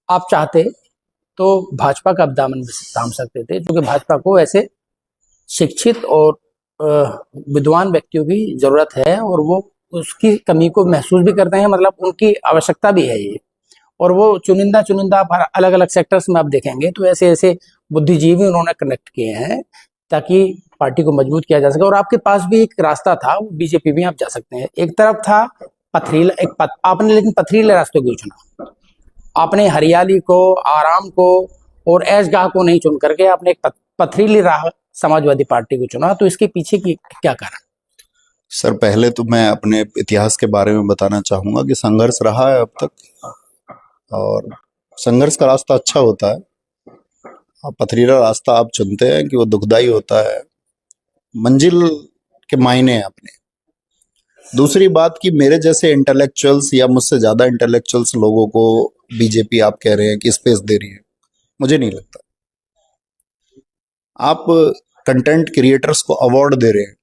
आप चाहते तो भाजपा का आप दामन थाम सकते थे, क्योंकि भाजपा को ऐसे शिक्षित और विद्वान व्यक्तियों की जरूरत है, और वो उसकी कमी को महसूस भी करते हैं, मतलब उनकी आवश्यकता भी है ये। और वो चुनिंदा चुनिंदा अलग अलग सेक्टर्स में आप देखेंगे तो ऐसे ऐसे बुद्धिजीवी उन्होंने कनेक्ट किए हैं ताकि पार्टी को मजबूत किया जा सके। और आपके पास भी एक रास्ता था, वो बीजेपी में आप जा सकते हैं। एक तरफ था पथरीला, आपने लेकिन पथरीले रास्ते को चुना। आपने हरियाली को, आराम को और ऐशगाह को नहीं चुन करके आपने एक पथरीली राह समाजवादी पार्टी को चुना। तो इसके पीछे की क्या कारण? सर, पहले तो मैं अपने इतिहास के बारे में बताना चाहूंगा कि संघर्ष रहा है अब तक, और संघर्ष का रास्ता अच्छा होता है। पथरीला रास्ता आप चुनते हैं कि वो दुखदाई होता है, मंजिल के मायने हैं अपने। दूसरी बात कि मेरे जैसे इंटेलेक्चुअल्स या मुझसे ज्यादा इंटेलेक्चुअल्स लोगों को बीजेपी आप कह रहे हैं कि स्पेस दे रही है, मुझे नहीं लगता। आप कंटेंट क्रिएटर्स को अवार्ड दे रहे हैं,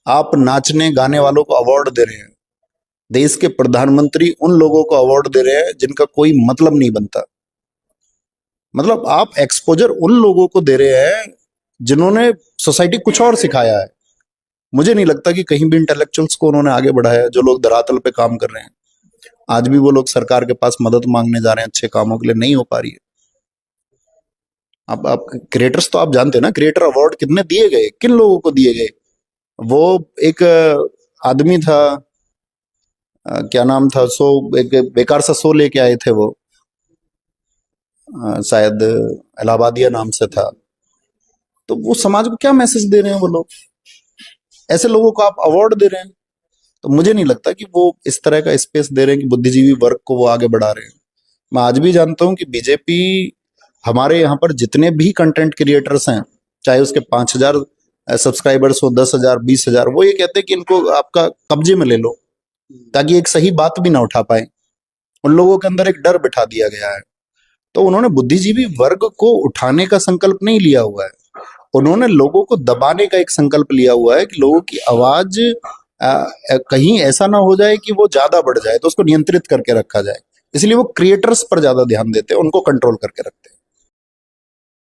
आप नाचने गाने वालों को अवार्ड दे रहे हैं, देश के प्रधानमंत्री उन लोगों को अवार्ड दे रहे हैं जिनका कोई मतलब नहीं बनता। मतलब आप एक्सपोजर उन लोगों को दे रहे हैं जिन्होंने सोसाइटी कुछ और सिखाया है। मुझे नहीं लगता कि कहीं भी इंटेलेक्चुअल्स को उन्होंने आगे बढ़ाया है। जो लोग धरातल पे काम कर रहे हैं, आज भी वो लोग सरकार के पास मदद मांगने जा रहे हैं अच्छे कामों के लिए, नहीं हो पा रही है। आप क्रिएटर्स तो आप जानते हैं ना, क्रिएटर अवार्ड कितने दिए गए, किन लोगों को दिए गए। वो एक आदमी था, क्या नाम था, एक बेकार सा शो लेके आए थे वो, शायद इलाहाबादिया नाम से था। तो वो समाज को क्या मैसेज दे रहे हैं वो लोग? ऐसे लोगों को आप अवार्ड दे रहे हैं। तो मुझे नहीं लगता कि वो इस तरह का स्पेस दे रहे हैं कि बुद्धिजीवी वर्ग को वो आगे बढ़ा रहे हैं। मैं आज भी जानता हूं कि बीजेपी, हमारे यहाँ पर जितने भी कंटेंट क्रिएटर्स हैं, चाहे उसके 5,000 सब्सक्राइबर्स हो, 10,000, 20,000, वो ये कहते हैं कि इनको आपका कब्जे में ले लो, ताकि एक सही बात भी ना उठा पाए। उन लोगों के अंदर एक डर बिठा दिया गया है। तो उन्होंने बुद्धिजीवी वर्ग को उठाने का संकल्प नहीं लिया हुआ है, उन्होंने लोगों को दबाने का एक संकल्प लिया हुआ है कि लोगों की आवाज कहीं ऐसा ना हो जाए कि वो ज्यादा बढ़ जाए, तो उसको नियंत्रित करके रखा जाए। इसलिए वो क्रिएटर्स पर ज्यादा ध्यान देते हैं, उनको कंट्रोल करके रखते हैं।